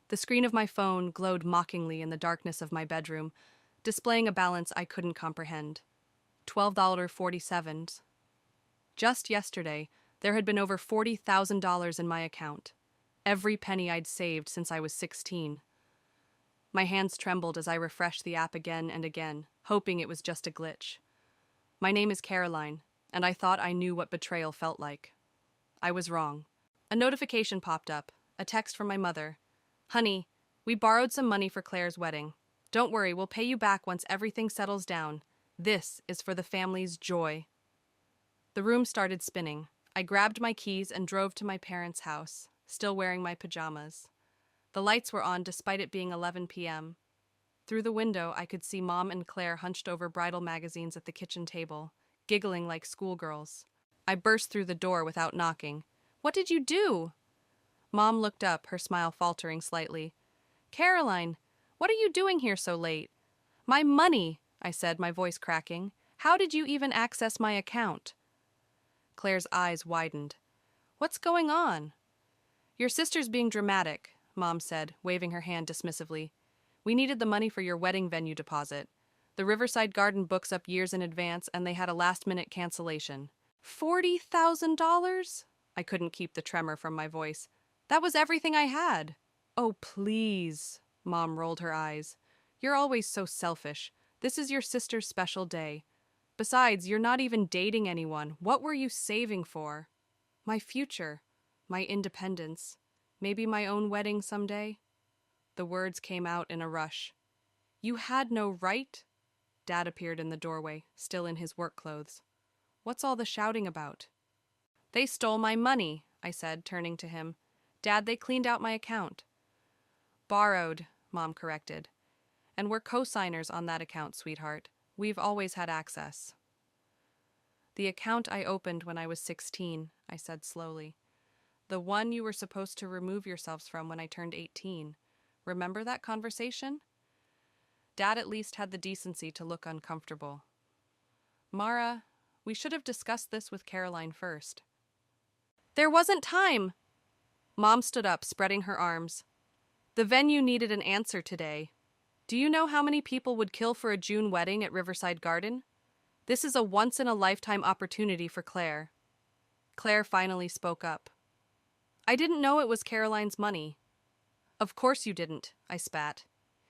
The screen of my phone glowed mockingly in the darkness of my bedroom, displaying a balance I couldn't comprehend. $12.47. Just yesterday, there had been over $40,000 in my account. Every penny I'd saved since I was 16. My hands trembled as I refreshed the app again and again, hoping it was just a glitch. My name is Caroline, and I thought I knew what betrayal felt like. I was wrong. A notification popped up, a text from my mother. "Honey, we borrowed some money for Claire's wedding. Don't worry, we'll pay you back once everything settles down. This is for the family's joy." The room started spinning. I grabbed my keys and drove to my parents' house, still wearing my pajamas. The lights were on despite it being 11 p.m. Through the window, I could see Mom and Claire hunched over bridal magazines at the kitchen table, giggling like schoolgirls. I burst through the door without knocking. "What did you do?" Mom looked up, her smile faltering slightly. "Caroline, what are you doing here so late?" "My money," I said, my voice cracking. "How did you even access my account?" Claire's eyes widened. "What's going on?" "Your sister's being dramatic," Mom said, waving her hand dismissively. "We needed the money for your wedding venue deposit. The Riverside Garden books up years in advance, and they had a last-minute cancellation." $40,000? I couldn't keep the tremor from my voice. "That was everything I had." "Oh, please," Mom rolled her eyes. "You're always so selfish. This is your sister's special day. Besides, you're not even dating anyone. What were you saving for?" "My future. My independence. Maybe my own wedding someday." The words came out in a rush. "You had no right?" Dad appeared in the doorway, still in his work clothes. "What's all the shouting about?" "They stole my money," I said, turning to him. "Dad, they cleaned out my account." "Borrowed," Mom corrected. "And we're co-signers on that account, sweetheart. We've always had access." "The account I opened when I was 16, I said slowly. "The one you were supposed to remove yourselves from when I turned 18. Remember that conversation?" Dad at least had the decency to look uncomfortable. "Mara, we should have discussed this with Caroline first." "There wasn't time!" Mom stood up, spreading her arms. "The venue needed an answer today. Do you know how many people would kill for a June wedding at Riverside Garden? This is a once-in-a-lifetime opportunity for Claire." Claire finally spoke up. "I didn't know it was Caroline's money." "Of course you didn't," I spat.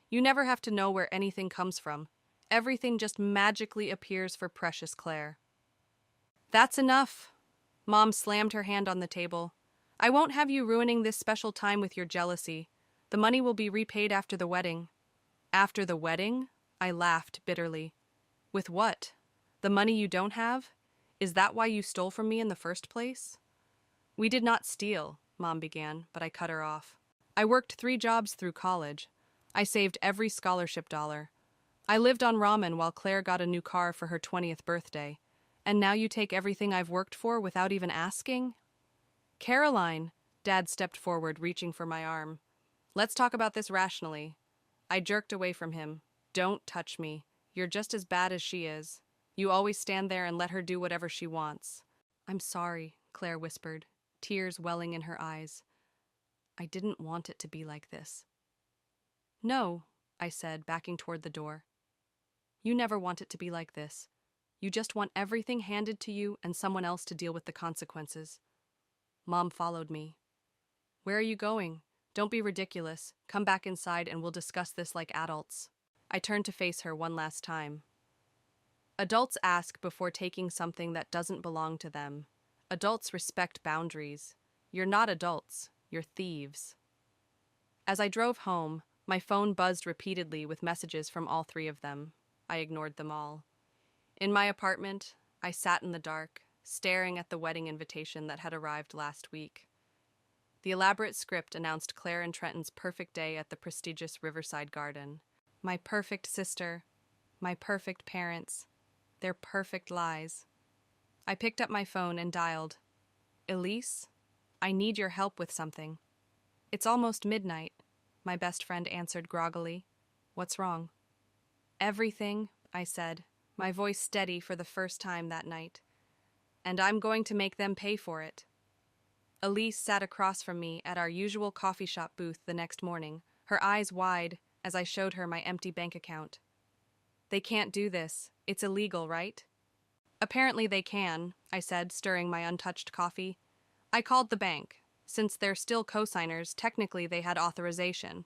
"You never have to know where anything comes from. Everything just magically appears for precious Claire." "That's enough." Mom slammed her hand on the table. "I won't have you ruining this special time with your jealousy. The money will be repaid after the wedding." "After the wedding?" I laughed bitterly. "With what? The money you don't have? Is that why you stole from me in the first place?" "We did not steal," Mom began, but I cut her off. "I worked 3 jobs through college. I saved every scholarship dollar. I lived on ramen while Claire got a new car for her 20th birthday. And now you take everything I've worked for without even asking?" "Caroline," Dad stepped forward, reaching for my arm. "Let's talk about this rationally." I jerked away from him. "Don't touch me. You're just as bad as she is. You always stand there and let her do whatever she wants." "I'm sorry," Claire whispered, tears welling in her eyes. "I didn't want it to be like this." "No," I said, backing toward the door. "You never want it to be like this. You just want everything handed to you and someone else to deal with the consequences." Mom followed me. "Where are you going? Don't be ridiculous. Come back inside and we'll discuss this like adults." I turned to face her one last time. "Adults ask before taking something that doesn't belong to them. Adults respect boundaries. You're not adults, you're thieves." As I drove home, my phone buzzed repeatedly with messages from all 3 of them. I ignored them all. In my apartment, I sat in the dark, staring at the wedding invitation that had arrived last week. The elaborate script announced Claire and Trenton's perfect day at the prestigious Riverside Garden. My perfect sister, my perfect parents, their perfect lies. I picked up my phone and dialed. "Elise, I need your help with something." "It's almost midnight," my best friend answered groggily. "What's wrong?" "Everything," I said, my voice steady for the first time that night. "And I'm going to make them pay for it." Elise sat across from me at our usual coffee shop booth the next morning, her eyes wide as I showed her my empty bank account. They can't do this. It's illegal, right? Apparently they can, I said, stirring my untouched coffee. I called the bank. Since they're still co-signers, technically they had authorization.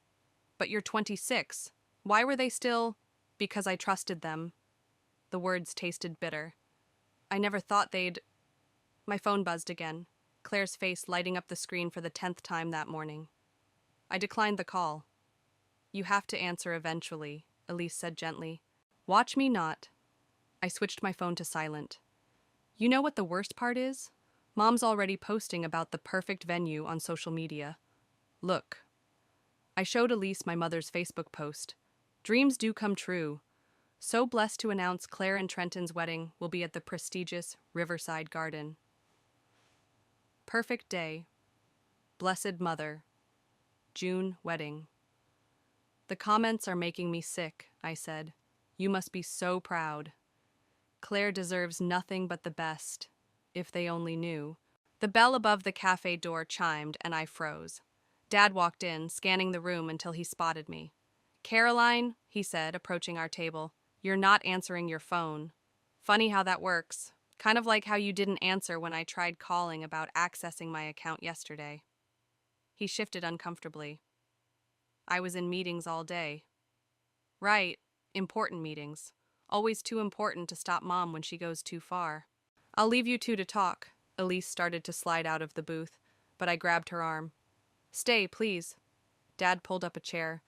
But you're 26. Why were they still? Because I trusted them. The words tasted bitter. I never thought they'd... My phone buzzed again, Claire's face lighting up the screen for the 10th time that morning. I declined the call. You have to answer eventually, Elise said gently. Watch me not. I switched my phone to silent. You know what the worst part is? Mom's already posting about the perfect venue on social media. Look. I showed Elise my mother's Facebook post. Dreams do come true. So blessed to announce Claire and Trenton's wedding will be at the prestigious Riverside Garden. Perfect day. Blessed mother. June wedding. The comments are making me sick, I said. You must be so proud. Claire deserves nothing but the best. If they only knew. The bell above the cafe door chimed and I froze. Dad walked in, scanning the room until he spotted me. Caroline, he said, approaching our table, you're not answering your phone. Funny how that works. Kind of like how you didn't answer when I tried calling about accessing my account yesterday. He shifted uncomfortably. I was in meetings all day. Right, important meetings. Always too important to stop Mom when she goes too far. I'll leave you two to talk. Elise started to slide out of the booth, but I grabbed her arm. Stay, please. Dad pulled up a chair.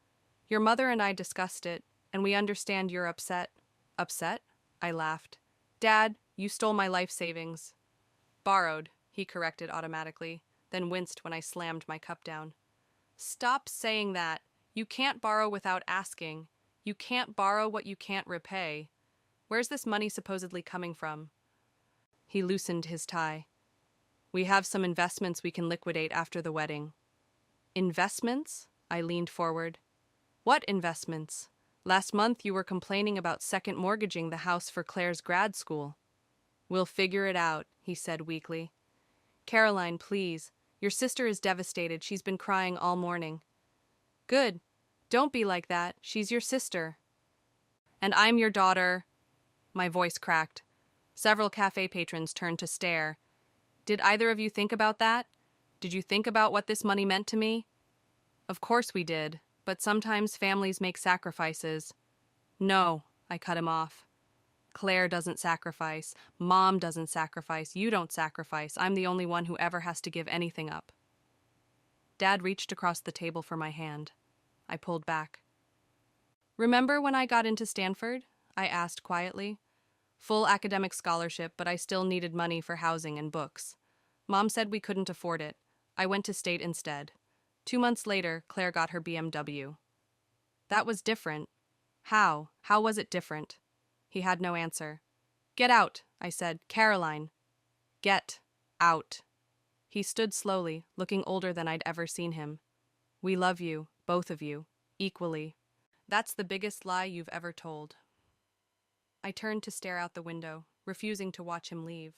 Your mother and I discussed it, and we understand you're upset. Upset? I laughed. Dad, you stole my life savings. Borrowed, he corrected automatically, then winced when I slammed my cup down. Stop saying that. You can't borrow without asking. You can't borrow what you can't repay. Where's this money supposedly coming from? He loosened his tie. We have some investments we can liquidate after the wedding. Investments? I leaned forward. What investments? Last month you were complaining about second mortgaging the house for Claire's grad school. We'll figure it out, he said weakly. Caroline, please. Your sister is devastated. She's been crying all morning. Good. Don't be like that. She's your sister. And I'm your daughter. My voice cracked. Several cafe patrons turned to stare. Did either of you think about that? Did you think about what this money meant to me? Of course we did, but sometimes families make sacrifices. No, I cut him off. Claire doesn't sacrifice. Mom doesn't sacrifice. You don't sacrifice. I'm the only one who ever has to give anything up. Dad reached across the table for my hand. I pulled back. Remember when I got into Stanford? I asked quietly. Full academic scholarship, but I still needed money for housing and books. Mom said we couldn't afford it. I went to state instead. 2 months later, Claire got her BMW. That was different. How? How was it different? He had no answer. Get out, I said. Caroline. Get out. He stood slowly, looking older than I'd ever seen him. We love you, both of you, equally. That's the biggest lie you've ever told. I turned to stare out the window, refusing to watch him leave.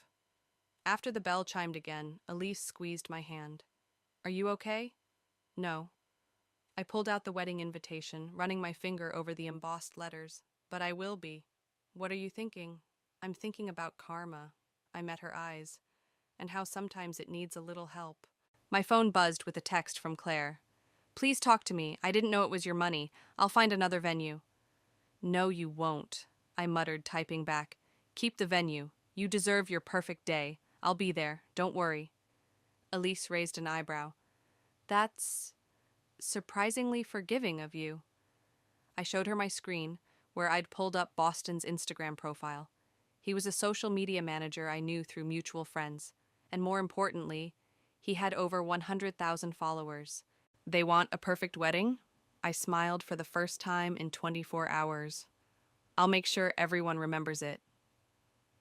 After the bell chimed again, Elise squeezed my hand. Are you okay? No. I pulled out the wedding invitation, running my finger over the embossed letters. But I will be. What are you thinking? I'm thinking about karma. I met her eyes, and how sometimes it needs a little help. My phone buzzed with a text from Claire. Please talk to me. I didn't know it was your money. I'll find another venue. No, you won't, I muttered, typing back. Keep the venue. You deserve your perfect day. I'll be there. Don't worry. Elise raised an eyebrow. That's surprisingly forgiving of you. I showed her my screen, where I'd pulled up Boston's Instagram profile. He was a social media manager I knew through mutual friends, and more importantly, he had over 100,000 followers. They want a perfect wedding? I smiled for the first time in 24 hours. I'll make sure everyone remembers it.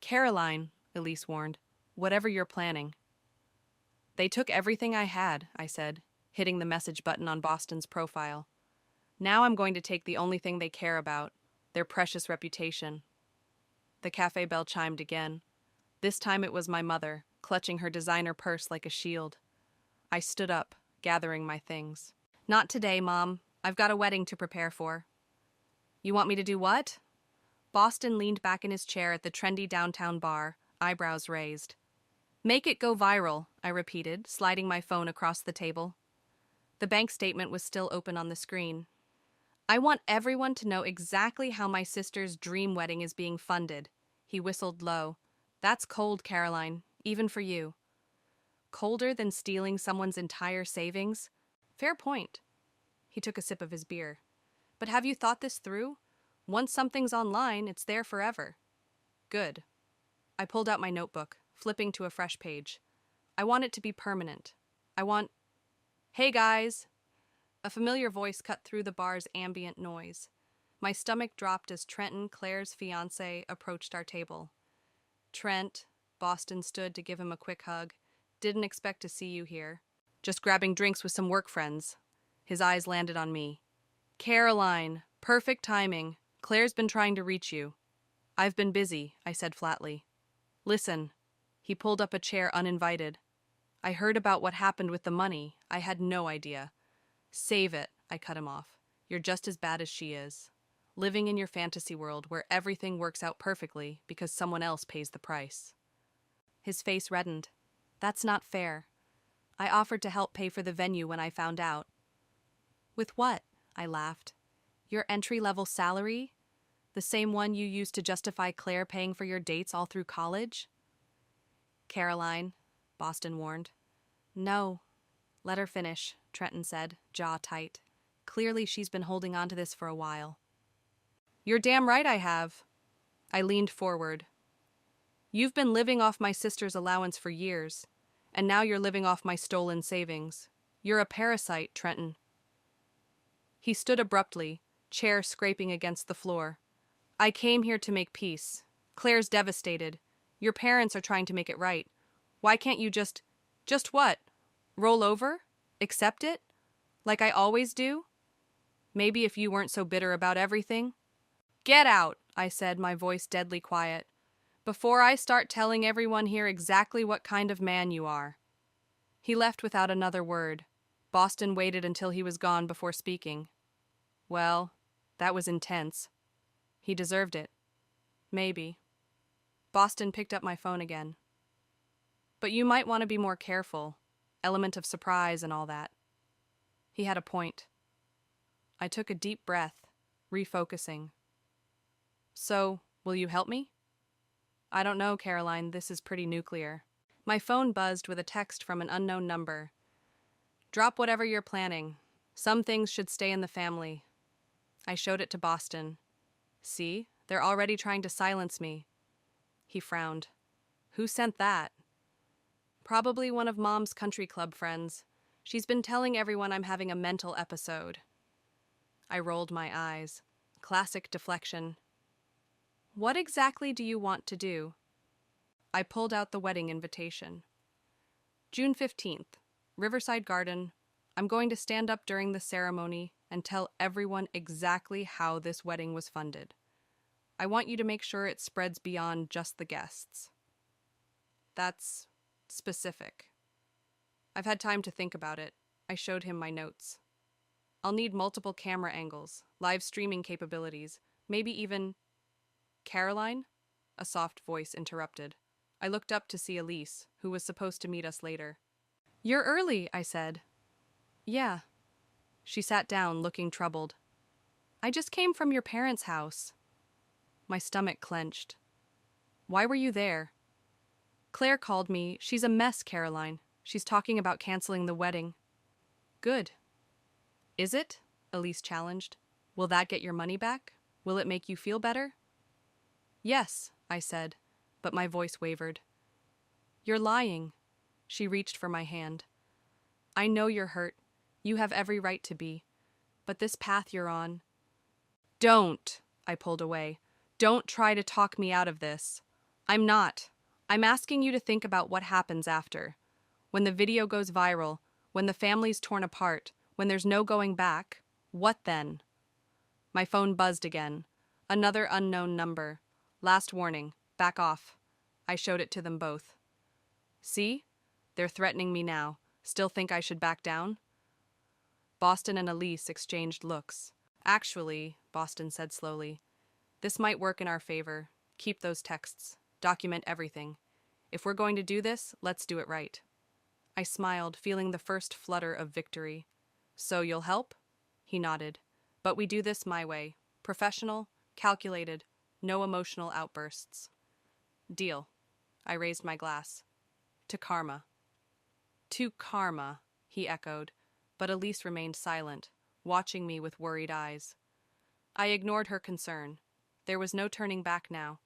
Caroline, Elise warned, whatever you're planning. They took everything I had, I said, hitting the message button on Boston's profile. Now I'm going to take the only thing they care about, their precious reputation. The cafe bell chimed again. This time it was my mother, clutching her designer purse like a shield. I stood up, gathering my things. Not today, Mom. I've got a wedding to prepare for. You want me to do what? Boston leaned back in his chair at the trendy downtown bar, eyebrows raised. Make it go viral, I repeated, sliding my phone across the table. The bank statement was still open on the screen. I want everyone to know exactly how my sister's dream wedding is being funded. He whistled low. That's cold, Caroline, even for you. Colder than stealing someone's entire savings? Fair point. He took a sip of his beer. But have you thought this through? Once something's online, it's there forever. Good. I pulled out my notebook, flipping to a fresh page. I want it to be permanent. I want... Hey, guys! A familiar voice cut through the bar's ambient noise. My stomach dropped as Trenton, Claire's fiancé, approached our table. Trent, Boston stood to give him a quick hug. Didn't expect to see you here. Just grabbing drinks with some work friends. His eyes landed on me. Caroline, perfect timing. Claire's been trying to reach you. I've been busy, I said flatly. Listen. He pulled up a chair uninvited. I heard about what happened with the money. I had no idea. Save it, I cut him off. You're just as bad as she is. Living in your fantasy world where everything works out perfectly because someone else pays the price. His face reddened. That's not fair. I offered to help pay for the venue when I found out. With what? I laughed. Your entry-level salary? The same one you used to justify Claire paying for your dates all through college? Caroline, Boston warned. No. Let her finish, Trenton said, jaw tight. Clearly she's been holding on to this for a while. You're damn right I have. I leaned forward. You've been living off my sister's allowance for years, and now you're living off my stolen savings. You're a parasite, Trenton. He stood abruptly, chair scraping against the floor. I came here to make peace. Claire's devastated. Your parents are trying to make it right. Why can't you just what? Roll over? Accept it? Like I always do? Maybe if you weren't so bitter about everything? Get out, I said, my voice deadly quiet. Before I start telling everyone here exactly what kind of man you are. He left without another word. Boston waited until he was gone before speaking. Well, that was intense. He deserved it. Maybe. Boston picked up my phone again. But you might want to be more careful. Element of surprise and all that. He had a point. I took a deep breath, refocusing. So, will you help me? I don't know, Caroline, this is pretty nuclear. My phone buzzed with a text from an unknown number. Drop whatever you're planning. Some things should stay in the family. I showed it to Boston. See, they're already trying to silence me. He frowned. Who sent that? Probably one of Mom's country club friends. She's been telling everyone I'm having a mental episode. I rolled my eyes. Classic deflection. What exactly do you want to do? I pulled out the wedding invitation. June 15th, Riverside Garden. I'm going to stand up during the ceremony and tell everyone exactly how this wedding was funded. I want you to make sure it spreads beyond just the guests. That's specific. I've had time to think about it. I showed him my notes. I'll need multiple camera angles, live streaming capabilities, maybe even... Caroline? A soft voice interrupted. I looked up to see Elise, who was supposed to meet us later. You're early, I said. Yeah. She sat down, looking troubled. I just came from your parents' house. My stomach clenched. Why were you there? Claire called me. She's a mess, Caroline. She's talking about canceling the wedding. Good. Is it? Elise challenged. Will that get your money back? Will it make you feel better? Yes, I said, but my voice wavered. You're lying. She reached for my hand. I know you're hurt. You have every right to be. But this path you're on... Don't, I pulled away. Don't try to talk me out of this. I'm not. I'm asking you to think about what happens after. When the video goes viral, when the family's torn apart, when there's no going back, what then? My phone buzzed again. Another unknown number. Last warning. Back off. I showed it to them both. See? They're threatening me now. Still think I should back down? Boston and Elise exchanged looks. Actually, Boston said slowly, this might work in our favor. Keep those texts. Document everything. If we're going to do this, let's do it right. I smiled, feeling the first flutter of victory. So you'll help? He nodded. But we do this my way. Professional, calculated, no emotional outbursts. Deal. I raised my glass. To karma. To karma, he echoed, but Elise remained silent, watching me with worried eyes. I ignored her concern. There was no turning back now.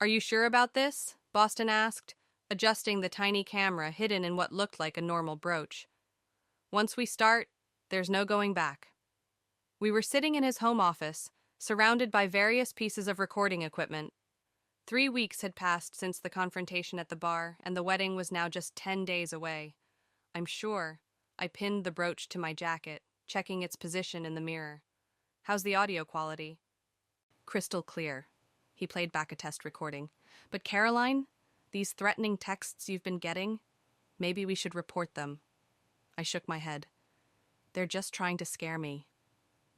Are you sure about this? Boston asked, adjusting the tiny camera hidden in what looked like a normal brooch. Once we start, there's no going back. We were sitting in his home office, surrounded by various pieces of recording equipment. 3 weeks had passed since the confrontation at the bar, and the wedding was now just 10 days away. I'm sure. I pinned the brooch to my jacket, checking its position in the mirror. How's the audio quality? Crystal clear. He played back a test recording. But Caroline, these threatening texts you've been getting, maybe we should report them. I shook my head. They're just trying to scare me.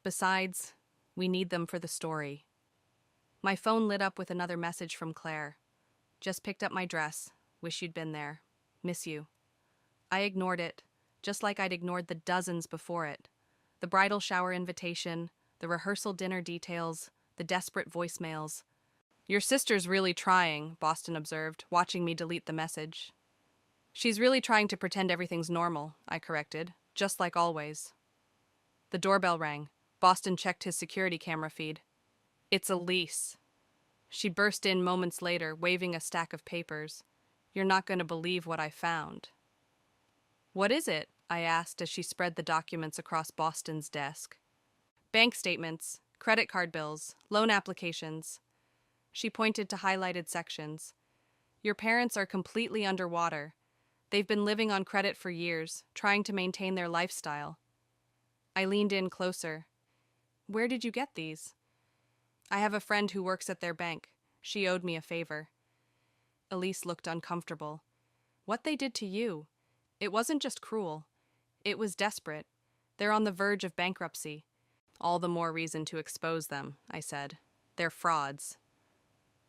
Besides, we need them for the story. My phone lit up with another message from Claire. Just picked up my dress. Wish you'd been there. Miss you. I ignored it, just like I'd ignored the dozens before it. The bridal shower invitation, the rehearsal dinner details, the desperate voicemails. Your sister's really trying, Boston observed, watching me delete the message. She's really trying to pretend everything's normal, I corrected, just like always. The doorbell rang. Boston checked his security camera feed. It's Elise. She burst in moments later, waving a stack of papers. You're not going to believe what I found. What is it? I asked as she spread the documents across Boston's desk. Bank statements, credit card bills, loan applications. She pointed to highlighted sections. Your parents are completely underwater. They've been living on credit for years, trying to maintain their lifestyle. I leaned in closer. Where did you get these? I have a friend who works at their bank. She owed me a favor. Elise looked uncomfortable. What they did to you? It wasn't just cruel. It was desperate. They're on the verge of bankruptcy. All the more reason to expose them, I said. They're frauds.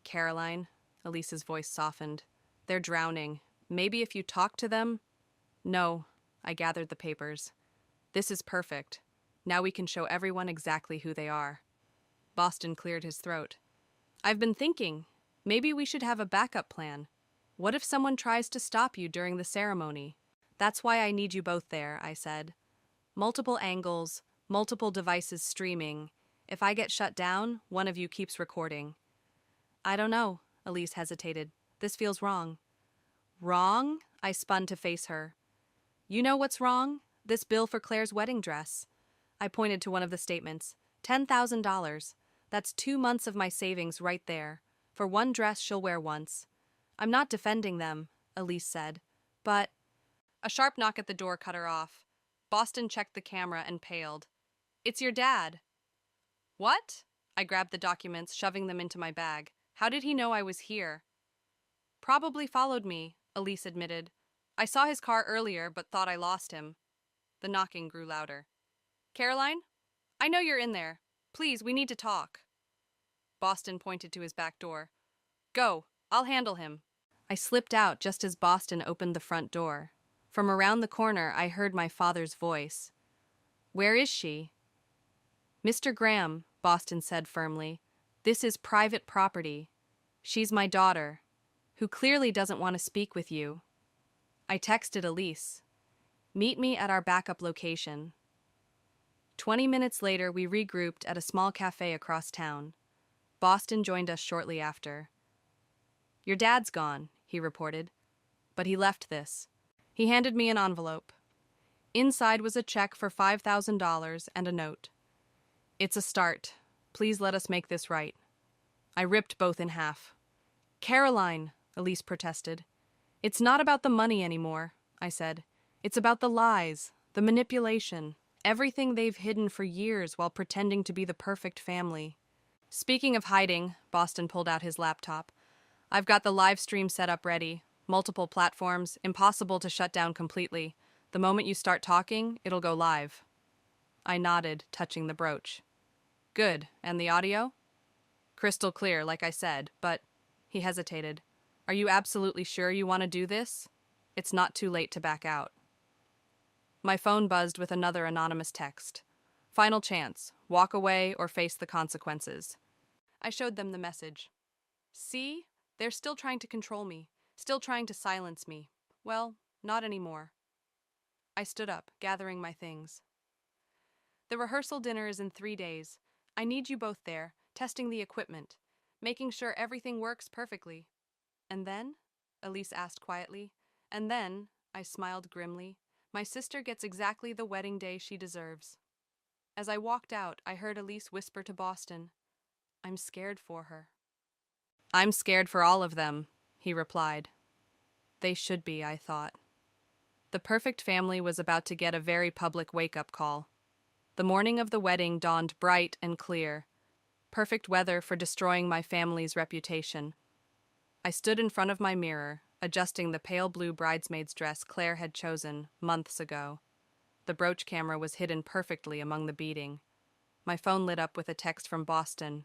Caroline, Elise's voice softened. They're drowning. Maybe if you talk to them? No, I gathered the papers. This is perfect. Now we can show everyone exactly who they are. Boston cleared his throat. I've been thinking, maybe we should have a backup plan. What if someone tries to stop you during the ceremony? That's why I need you both there, I said. Multiple angles, multiple devices streaming. If I get shut down, one of you keeps recording. I don't know, Elise hesitated. This feels wrong. Wrong? I spun to face her. You know what's wrong? This bill for Claire's wedding dress. I pointed to one of the statements. $10,000. That's 2 months of my savings right there. For one dress she'll wear once. I'm not defending them, Elise said. But... A sharp knock at the door cut her off. Boston checked the camera and paled. It's your dad. What? I grabbed the documents, shoving them into my bag. How did he know I was here? Probably followed me, Elise admitted. I saw his car earlier, but thought I lost him. The knocking grew louder. Caroline? I know you're in there. Please, we need to talk. Boston pointed to his back door. Go, I'll handle him. I slipped out just as Boston opened the front door. From around the corner, I heard my father's voice. Where is she? Mr. Graham, Boston said firmly. This is private property. She's my daughter, who clearly doesn't want to speak with you. I texted Elise. Meet me at our backup location. 20 minutes later, we regrouped at a small cafe across town. Boston joined us shortly after. Your dad's gone, he reported. But he left this. He handed me an envelope. Inside was a check for $5,000 and a note. It's a start. Please let us make this right. I ripped both in half. Caroline, Elise protested. It's not about the money anymore, I said. It's about the lies, the manipulation, everything they've hidden for years while pretending to be the perfect family. Speaking of hiding, Boston pulled out his laptop. I've got the live stream set up ready. Multiple platforms, impossible to shut down completely. The moment you start talking, it'll go live. I nodded, touching the brooch. Good, and the audio? Crystal clear, like I said, but he hesitated. Are you absolutely sure you want to do this? It's not too late to back out. My phone buzzed with another anonymous text. Final chance. Walk away or face the consequences. I showed them the message. See? They're still trying to control me, still trying to silence me. Well, not anymore. I stood up, gathering my things. The rehearsal dinner is in 3 days. I need you both there, testing the equipment, making sure everything works perfectly. And then? Elise asked quietly. And then, I smiled grimly, my sister gets exactly the wedding day she deserves. As I walked out, I heard Elise whisper to Boston, I'm scared for her. I'm scared for all of them, he replied. They should be, I thought. The perfect family was about to get a very public wake-up call. The morning of the wedding dawned bright and clear. Perfect weather for destroying my family's reputation. I stood in front of my mirror, adjusting the pale blue bridesmaid's dress Claire had chosen months ago. The brooch camera was hidden perfectly among the beading. My phone lit up with a text from Boston.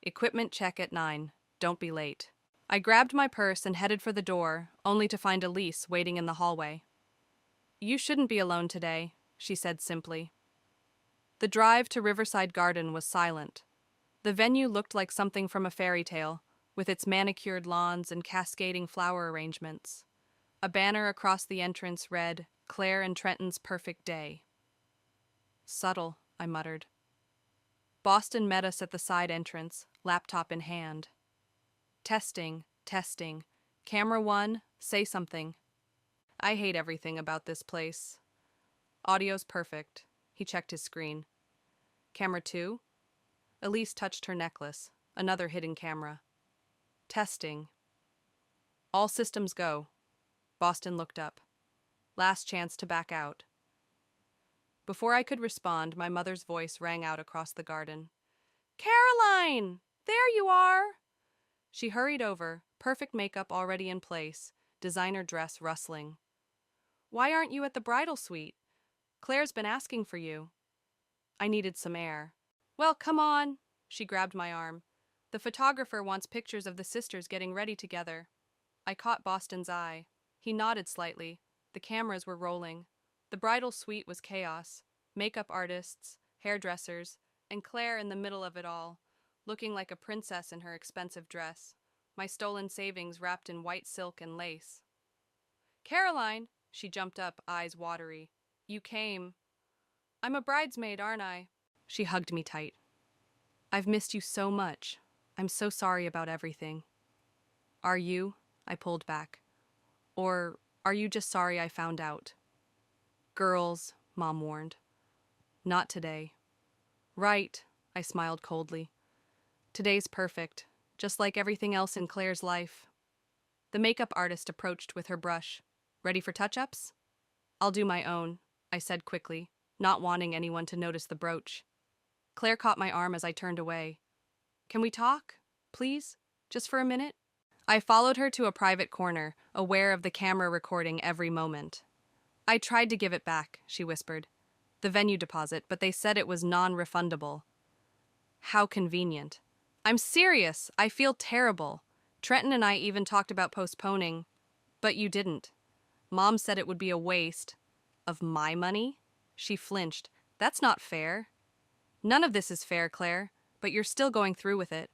Equipment check at 9. Don't be late. I grabbed my purse and headed for the door, only to find Elise waiting in the hallway. You shouldn't be alone today, she said simply. The drive to Riverside Garden was silent. The venue looked like something from a fairy tale, with its manicured lawns and cascading flower arrangements. A banner across the entrance read, Claire and Trenton's perfect day. Subtle, I muttered. Boston met us at the side entrance, laptop in hand. Testing, testing. Camera 1, say something. I hate everything about this place. Audio's perfect. He checked his screen. Camera 2? Elise touched her necklace, another hidden camera. Testing. All systems go. Boston looked up. Last chance to back out. Before I could respond, my mother's voice rang out across the garden. Caroline! There you are! She hurried over, perfect makeup already in place, designer dress rustling. Why aren't you at the bridal suite? Claire's been asking for you. I needed some air. Well, come on. She grabbed my arm. The photographer wants pictures of the sisters getting ready together. I caught Boston's eye. He nodded slightly. The cameras were rolling. The bridal suite was chaos. Makeup artists, hairdressers, and Claire in the middle of it all, looking like a princess in her expensive dress, my stolen savings wrapped in white silk and lace. Caroline! She jumped up, eyes watery. You came. I'm a bridesmaid, aren't I? She hugged me tight. I've missed you so much. I'm so sorry about everything. Are you? I pulled back. Or are you just sorry I found out? Girls, Mom warned. Not today. Right, I smiled coldly. Today's perfect, just like everything else in Claire's life. The makeup artist approached with her brush. Ready for touch-ups? I'll do my own, I said quickly, not wanting anyone to notice the brooch. Claire caught my arm as I turned away. Can we talk? Please? Just for a minute? I followed her to a private corner, aware of the camera recording every moment. I tried to give it back, she whispered. The venue deposit, but they said it was non-refundable. How convenient. I'm serious. I feel terrible. Trenton and I even talked about postponing, but you didn't. Mom said it would be a waste. Of my money? She flinched. That's not fair. None of this is fair, Claire, but you're still going through with it.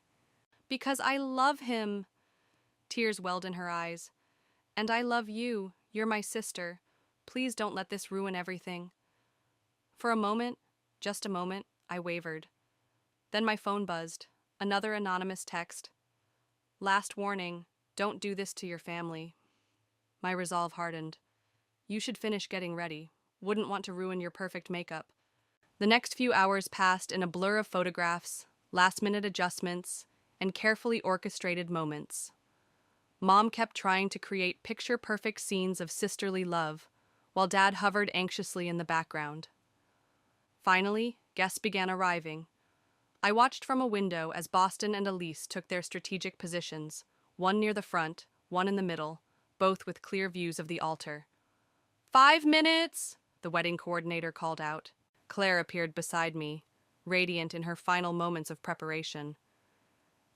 Because I love him. Tears welled in her eyes. And I love you. You're my sister. Please don't let this ruin everything. For a moment, just a moment, I wavered. Then my phone buzzed. Another anonymous text. Last warning, don't do this to your family. My resolve hardened. You should finish getting ready. Wouldn't want to ruin your perfect makeup. The next few hours passed in a blur of photographs, last-minute adjustments, and carefully orchestrated moments. Mom kept trying to create picture-perfect scenes of sisterly love, while Dad hovered anxiously in the background. Finally, guests began arriving. I watched from a window as Boston and Elise took their strategic positions, one near the front, one in the middle, both with clear views of the altar. 5 minutes, the wedding coordinator called out. Claire appeared beside me, radiant in her final moments of preparation.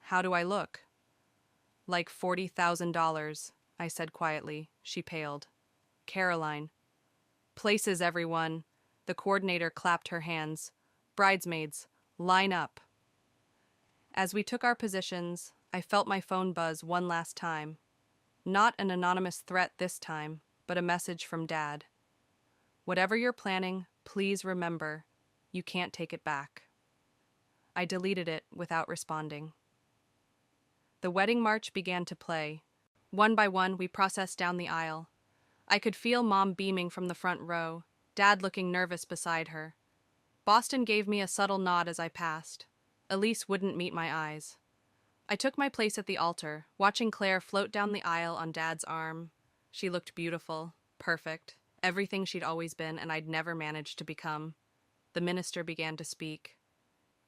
How do I look? Like $40,000, I said quietly. She paled. Caroline. Places, everyone. The coordinator clapped her hands. Bridesmaids, line up. As we took our positions, I felt my phone buzz one last time. Not an anonymous threat this time, but a message from Dad. Whatever you're planning, please remember, you can't take it back. I deleted it without responding. The wedding march began to play. One by one, we processed down the aisle. I could feel Mom beaming from the front row, Dad looking nervous beside her. Boston gave me a subtle nod as I passed. Elise wouldn't meet my eyes. I took my place at the altar, watching Claire float down the aisle on Dad's arm. She looked beautiful, perfect, everything she'd always been and I'd never managed to become. The minister began to speak.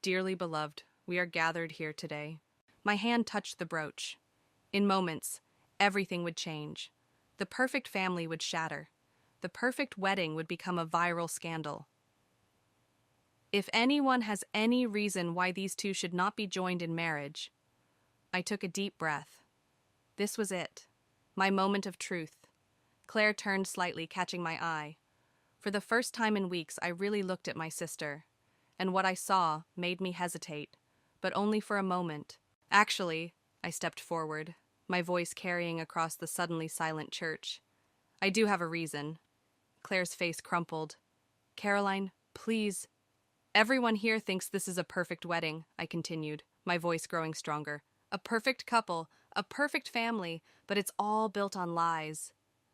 Dearly beloved, we are gathered here today. My hand touched the brooch. In moments, everything would change. The perfect family would shatter. The perfect wedding would become a viral scandal. If anyone has any reason why these two should not be joined in marriage, I took a deep breath. This was it. My moment of truth. Claire turned slightly, catching my eye. For the first time in weeks, I really looked at my sister, and what I saw made me hesitate, but only for a moment. Actually, I stepped forward, my voice carrying across the suddenly silent church. I do have a reason. Claire's face crumpled. Caroline, please. Everyone here thinks this is a perfect wedding, I continued, my voice growing stronger. A perfect couple, a perfect family, but it's all built on lies.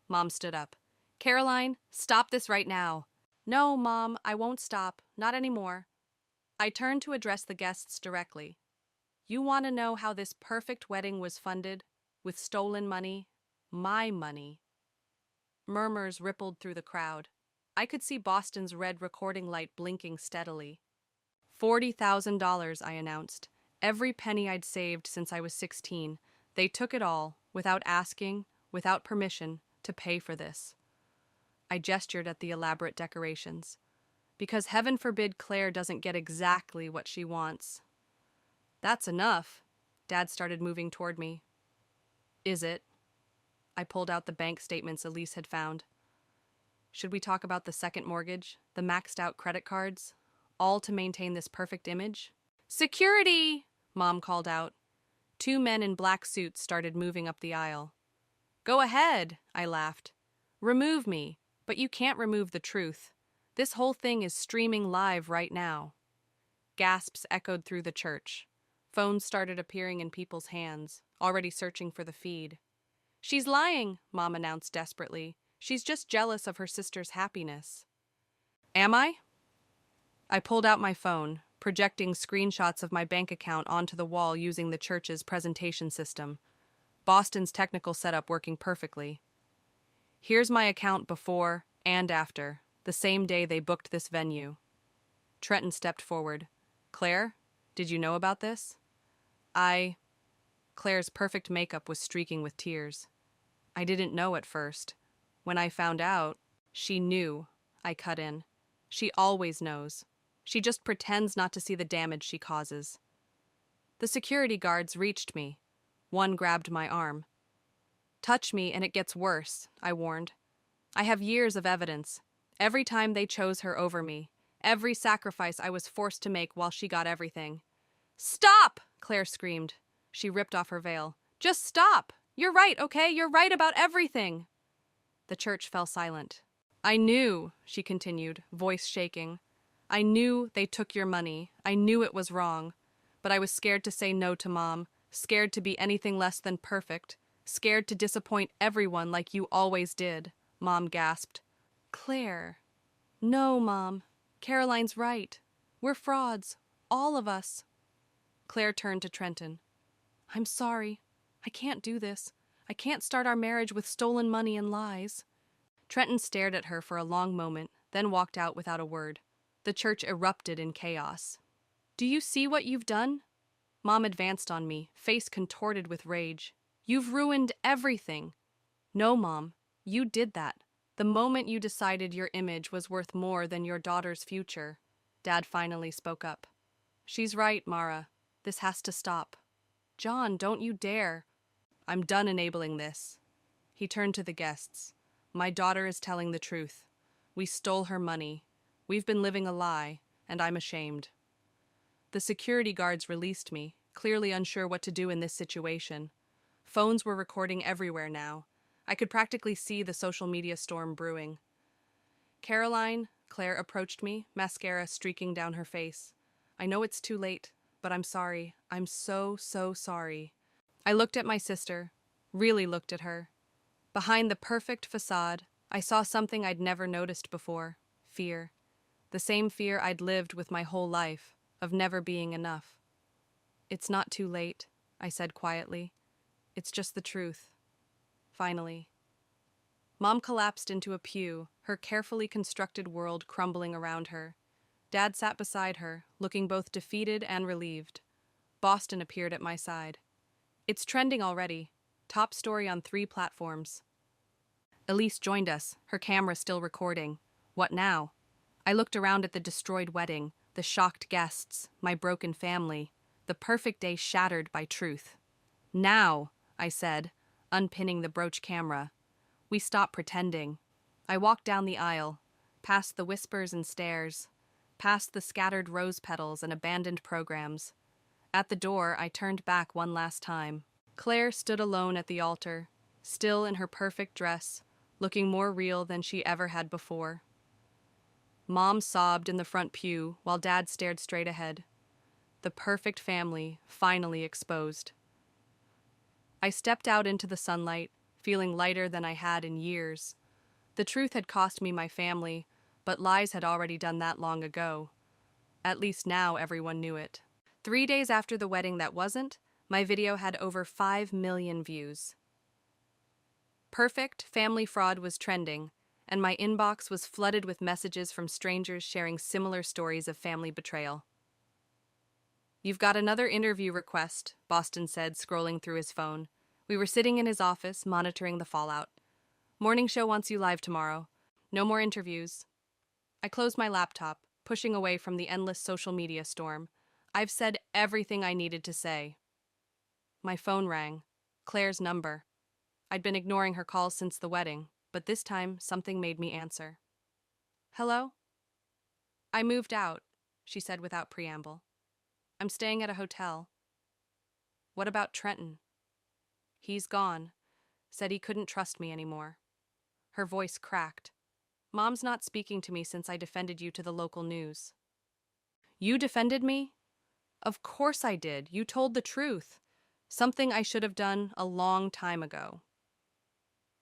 Mom stood up. Caroline, stop this right now. No, Mom, I won't stop. Not anymore. I turned to address the guests directly. You want to know how this perfect wedding was funded? With stolen money? My money. Murmurs rippled through the crowd. I could see Boston's red recording light blinking steadily. $40,000, I announced. Every penny I'd saved since I was 16. They took it all, without asking, without permission, to pay for this. I gestured at the elaborate decorations. Because heaven forbid Claire doesn't get exactly what she wants. That's enough. Dad started moving toward me. Is it? I pulled out the bank statements Elise had found. Should we talk about the second mortgage, the maxed out credit cards, all to maintain this perfect image? Security! Mom called out. 2 men in black suits started moving up the aisle. Go ahead, I laughed. Remove me, but you can't remove the truth. This whole thing is streaming live right now. Gasps echoed through the church. Phones started appearing in people's hands, already searching for the feed. She's lying, Mom announced desperately. She's just jealous of her sister's happiness. Am I? I pulled out my phone, projecting screenshots of my bank account onto the wall using the church's presentation system. Boston's technical setup working perfectly. Here's my account before and after, the same day they booked this venue. Trenton stepped forward. Claire, did you know about this? Claire's perfect makeup was streaking with tears. I didn't know at first. When I found out, she knew, I cut in. She always knows. She just pretends not to see the damage she causes. The security guards reached me. One grabbed my arm. Touch me and it gets worse, I warned. I have years of evidence. Every time they chose her over me. Every sacrifice I was forced to make while she got everything. Stop! Claire screamed. She ripped off her veil. Just stop! You're right, okay? You're right about everything! The church fell silent. I knew, she continued, voice shaking. I knew they took your money. I knew it was wrong. But I was scared to say no to Mom, scared to be anything less than perfect, scared to disappoint everyone like you always did, Mom gasped. Claire. No, Mom. Caroline's right. We're frauds. All of us. Claire turned to Trenton. I'm sorry. I can't do this. I can't start our marriage with stolen money and lies. Trenton stared at her for a long moment, then walked out without a word. The church erupted in chaos. Do you see what you've done? Mom advanced on me, face contorted with rage. You've ruined everything. No, Mom, you did that. The moment you decided your image was worth more than your daughter's future, Dad finally spoke up. She's right, Mara. This has to stop. John, don't you dare. I'm done enabling this. He turned to the guests. My daughter is telling the truth. We stole her money. We've been living a lie, and I'm ashamed. The security guards released me, clearly unsure what to do in this situation. Phones were recording everywhere now. I could practically see the social media storm brewing. Caroline, Claire approached me, mascara streaking down her face. I know it's too late, but I'm sorry. I'm so sorry. I looked at my sister, really looked at her. Behind the perfect facade, I saw something I'd never noticed before: fear. The same fear I'd lived with my whole life, of never being enough. It's not too late, I said quietly. It's just the truth. Finally. Mom collapsed into a pew, her carefully constructed world crumbling around her. Dad sat beside her, looking both defeated and relieved. Boston appeared at my side. It's trending already. Top story on 3 platforms. Elise joined us, her camera still recording. What now? I looked around at the destroyed wedding, the shocked guests, my broken family, the perfect day shattered by truth. Now, I said, unpinning the brooch camera. We stopped pretending. I walked down the aisle, past the whispers and stares, past the scattered rose petals and abandoned programs. At the door, I turned back one last time. Claire stood alone at the altar, still in her perfect dress, looking more real than she ever had before. Mom sobbed in the front pew while Dad stared straight ahead. The perfect family finally exposed. I stepped out into the sunlight, feeling lighter than I had in years. The truth had cost me my family, but lies had already done that long ago. At least now everyone knew it. 3 days after the wedding that wasn't, my video had over 5 million views. Perfect family fraud was trending, and my inbox was flooded with messages from strangers sharing similar stories of family betrayal. You've got another interview request, Boston said, scrolling through his phone. We were sitting in his office, monitoring the fallout. Morning show wants you live tomorrow. No more interviews. I closed my laptop, pushing away from the endless social media storm. I've said everything I needed to say. My phone rang. Claire's number. I'd been ignoring her calls since the wedding, but this time something made me answer. Hello? I moved out, she said without preamble. I'm staying at a hotel. What about Trenton? He's gone. Said he couldn't trust me anymore. Her voice cracked. Mom's not speaking to me since I defended you to the local news. You defended me? Of course I did. You told the truth. Something I should have done a long time ago.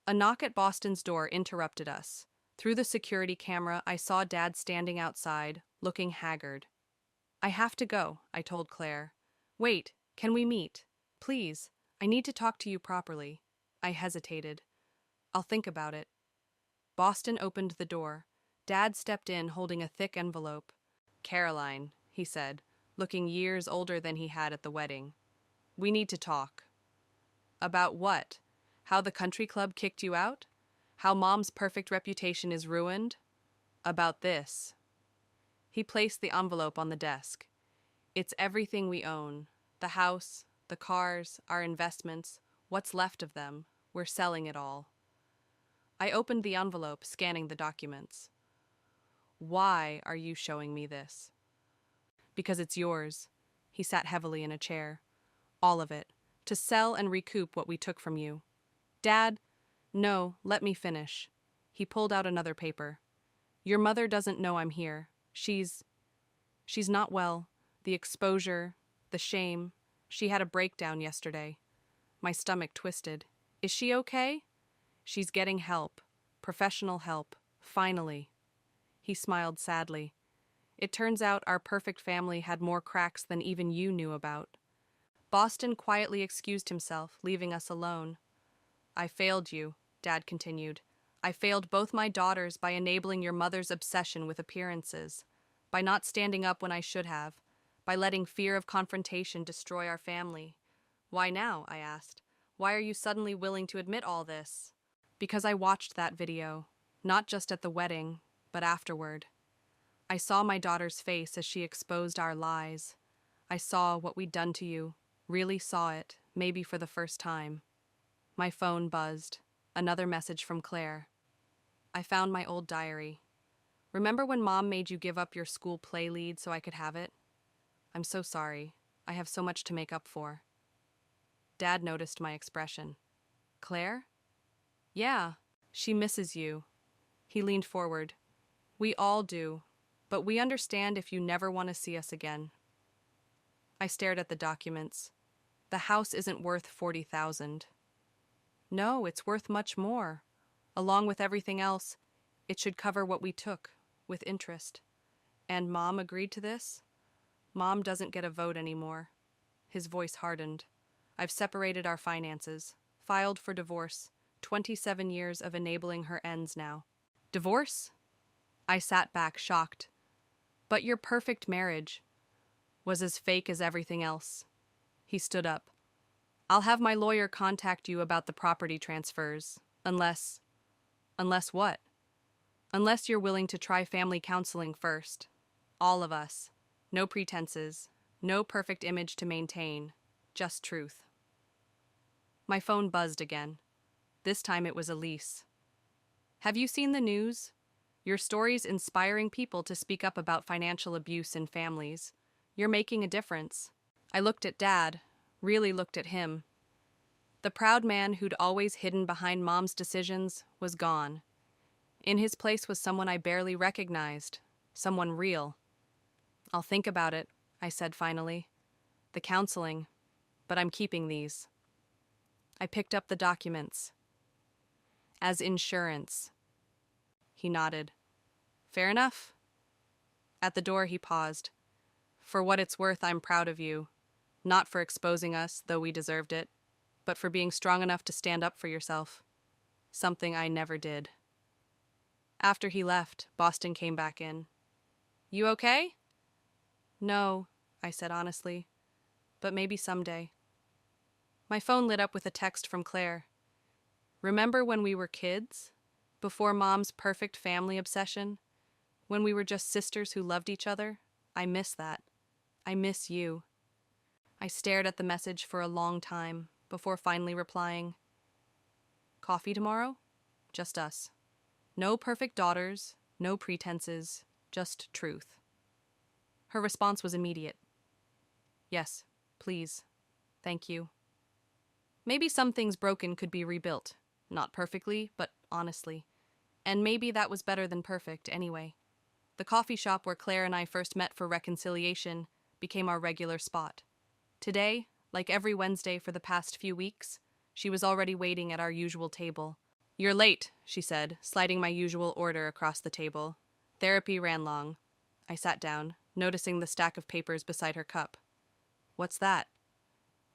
A knock at Boston's door interrupted us. Through the security camera, I saw Dad standing outside, looking haggard. I have to go, I told Claire. Wait, can we meet? Please, I need to talk to you properly. I hesitated. I'll think about it. Boston opened the door. Dad stepped in holding a thick envelope. Caroline, he said, looking years older than he had at the wedding. We need to talk. About what? How the country club kicked you out? How Mom's perfect reputation is ruined? About this. He placed the envelope on the desk. It's everything we own. The house, the cars, our investments, what's left of them. We're selling it all. I opened the envelope, scanning the documents. Why are you showing me this? Because it's yours. He sat heavily in a chair. All of it. To sell and recoup what we took from you. Dad, no, let me finish. He pulled out another paper. Your mother doesn't know I'm here. She's not well. The exposure, the shame. She had a breakdown yesterday. My stomach twisted. Is she okay? She's getting help. Professional help. Finally. He smiled sadly. It turns out our perfect family had more cracks than even you knew about. Boston quietly excused himself, leaving us alone. I failed you, Dad continued. I failed both my daughters by enabling your mother's obsession with appearances, by not standing up when I should have, by letting fear of confrontation destroy our family. Why now? I asked. Why are you suddenly willing to admit all this? Because I watched that video. not just at the wedding, but afterward. I saw my daughter's face as she exposed our lies. I saw what we'd done to you, really saw it, maybe for the first time. My phone buzzed. Another message from Claire. I found my old diary. Remember when Mom made you give up your school play lead so I could have it? I'm so sorry. I have so much to make up for. Dad noticed my expression. Claire? Yeah, she misses you. He leaned forward. We all do, but we understand if you never want to see us again. I stared at the documents. The house isn't worth $40,000. No, it's worth much more. Along with everything else, it should cover what we took, with interest. And Mom agreed to this? Mom doesn't get a vote anymore. His voice hardened. I've separated our finances, filed for divorce, 27 years of enabling her ends now. Divorce? I sat back, shocked. But your perfect marriage was as fake as everything else. He stood up. I'll have my lawyer contact you about the property transfers, unless what? Unless you're willing to try family counseling first. All of us. No pretenses. No perfect image to maintain. Just truth. My phone buzzed again. This time it was Elise. Have you seen the news? Your story's inspiring people to speak up about financial abuse in families. You're making a difference. I looked at Dad, really looked at him. The proud man who'd always hidden behind Mom's decisions was gone. In his place was someone I barely recognized, someone real. I'll think about it, I said finally. The counseling, but I'm keeping these. I picked up the documents. As insurance. He nodded. Fair enough. At the door he paused. For what it's worth, I'm proud of you. Not for exposing us, though we deserved it, but for being strong enough to stand up for yourself. Something I never did. After he left, Boston came back in. You okay? No, I said honestly, but maybe someday. My phone lit up with a text from Claire. Remember when we were kids? Before Mom's perfect family obsession? When we were just sisters who loved each other? I miss that. I miss you. I stared at the message for a long time before finally replying. Coffee tomorrow? Just us. No perfect daughters, no pretenses, just truth. Her response was immediate. Yes, please. Thank you. Maybe some things broken could be rebuilt. Not perfectly, but honestly. And maybe that was better than perfect anyway. The coffee shop where Claire and I first met for reconciliation became our regular spot. Today, like every Wednesday for the past few weeks, she was already waiting at our usual table. You're late, she said, sliding my usual order across the table. Therapy ran long. I sat down, noticing the stack of papers beside her cup. What's that?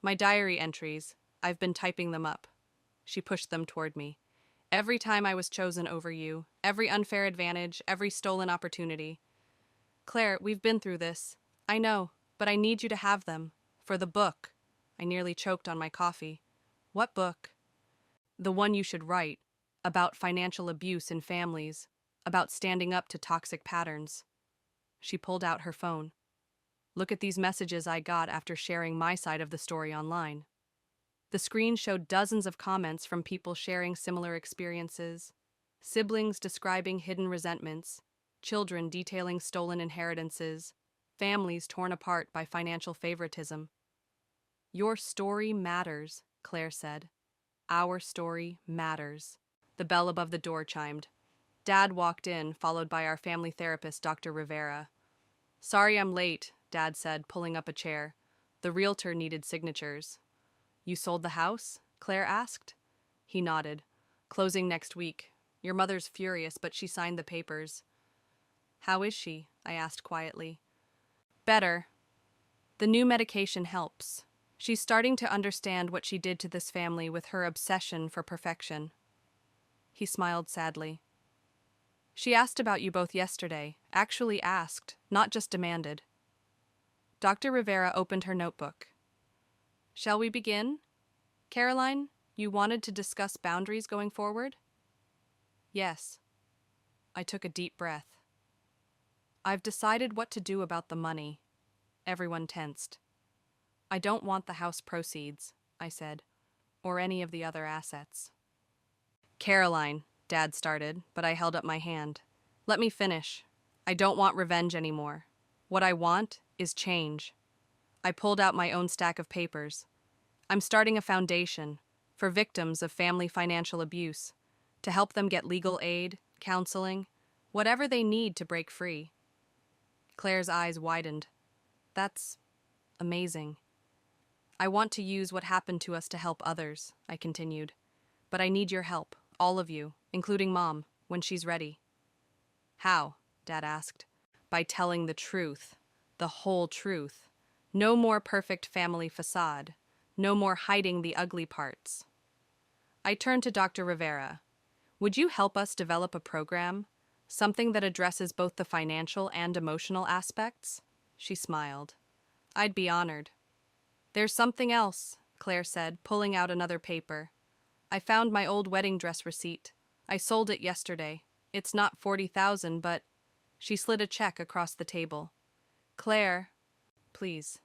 My diary entries. I've been typing them up. She pushed them toward me. Every time I was chosen over you, every unfair advantage, every stolen opportunity. Claire, we've been through this. I know, but I need you to have them. For the book. I nearly choked on my coffee. What book? The one you should write. About financial abuse in families. About standing up to toxic patterns. She pulled out her phone. Look at these messages I got after sharing my side of the story online. The screen showed dozens of comments from people sharing similar experiences. Siblings describing hidden resentments. Children detailing stolen inheritances. Families torn apart by financial favoritism. Your story matters, Claire said. Our story matters. The bell above the door chimed. Dad walked in, followed by our family therapist, Dr. Rivera. Sorry I'm late, Dad said, pulling up a chair. The realtor needed signatures. You sold the house? Claire asked. He nodded. Closing next week. Your mother's furious, but she signed the papers. How is she? I asked quietly. Better. The new medication helps. She's starting to understand what she did to this family with her obsession for perfection. He smiled sadly. She asked about you both yesterday, actually asked, not just demanded. Dr. Rivera opened her notebook. Shall we begin? Caroline, you wanted to discuss boundaries going forward? Yes. I took a deep breath. I've decided what to do about the money. Everyone tensed. I don't want the house proceeds, I said, or any of the other assets. Caroline, Dad started, but I held up my hand. Let me finish. I don't want revenge anymore. What I want is change. I pulled out my own stack of papers. I'm starting a foundation for victims of family financial abuse to help them get legal aid, counseling, whatever they need to break free. Claire's eyes widened. That's amazing. I want to use what happened to us to help others, I continued. But I need your help, all of you, including Mom, when she's ready. How? Dad asked. By telling the truth, the whole truth. No more perfect family facade. No more hiding the ugly parts. I turned to Dr. Rivera. Would you help us develop a program? Something that addresses both the financial and emotional aspects? She smiled. I'd be honored. There's something else, Claire said, pulling out another paper. I found my old wedding dress receipt. I sold it yesterday. It's not $40,000, but... She slid a check across the table. Claire, please,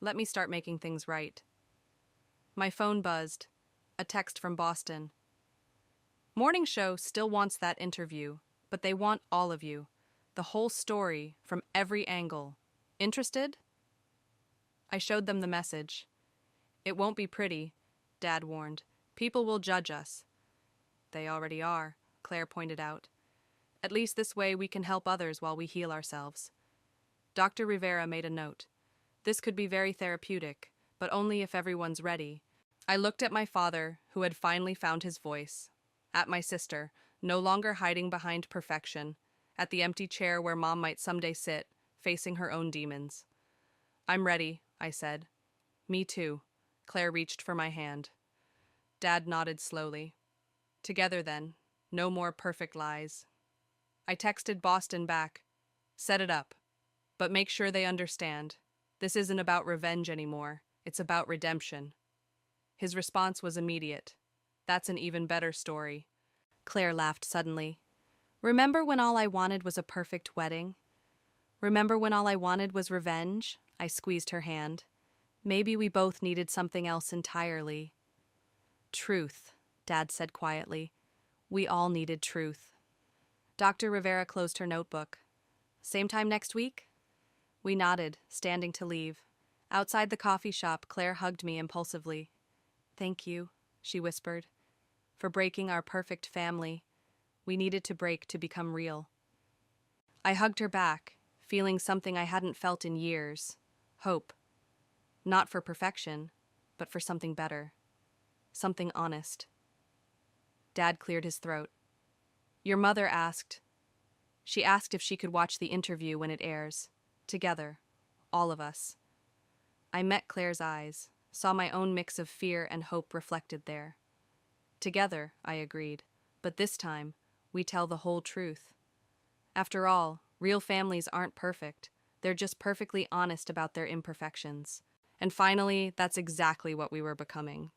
let me start making things right. My phone buzzed. A text from Boston. Morning Show still wants that interview, but they want all of you. The whole story, from every angle. Interested? I showed them the message. It won't be pretty, Dad warned. People will judge us. They already are, Claire pointed out. At least this way we can help others while we heal ourselves. Dr. Rivera made a note. This could be very therapeutic, but only if everyone's ready. I looked at my father, who had finally found his voice. At my sister, no longer hiding behind perfection. At the empty chair where Mom might someday sit, facing her own demons. I'm ready, I said. Me too. Claire reached for my hand. Dad nodded slowly. Together then. No more perfect lies. I texted Boston back. Set it up. But make sure they understand. This isn't about revenge anymore. It's about redemption. His response was immediate. That's an even better story. Claire laughed suddenly. Remember when all I wanted was a perfect wedding? Remember when all I wanted was revenge? I squeezed her hand. Maybe we both needed something else entirely. Truth, Dad said quietly. We all needed truth. Dr. Rivera closed her notebook. Same time next week? We nodded, standing to leave. Outside the coffee shop, Claire hugged me impulsively. Thank you, she whispered, for breaking our perfect family. We needed to break to become real. I hugged her back, feeling something I hadn't felt in years. Hope. Not for perfection, but for something better. Something honest. Dad cleared his throat. Your mother asked. She asked if she could watch the interview when it airs. Together. All of us. I met Claire's eyes, saw my own mix of fear and hope reflected there. Together, I agreed, but this time, we tell the whole truth. After all, real families aren't perfect. They're just perfectly honest about their imperfections. And finally, that's exactly what we were becoming.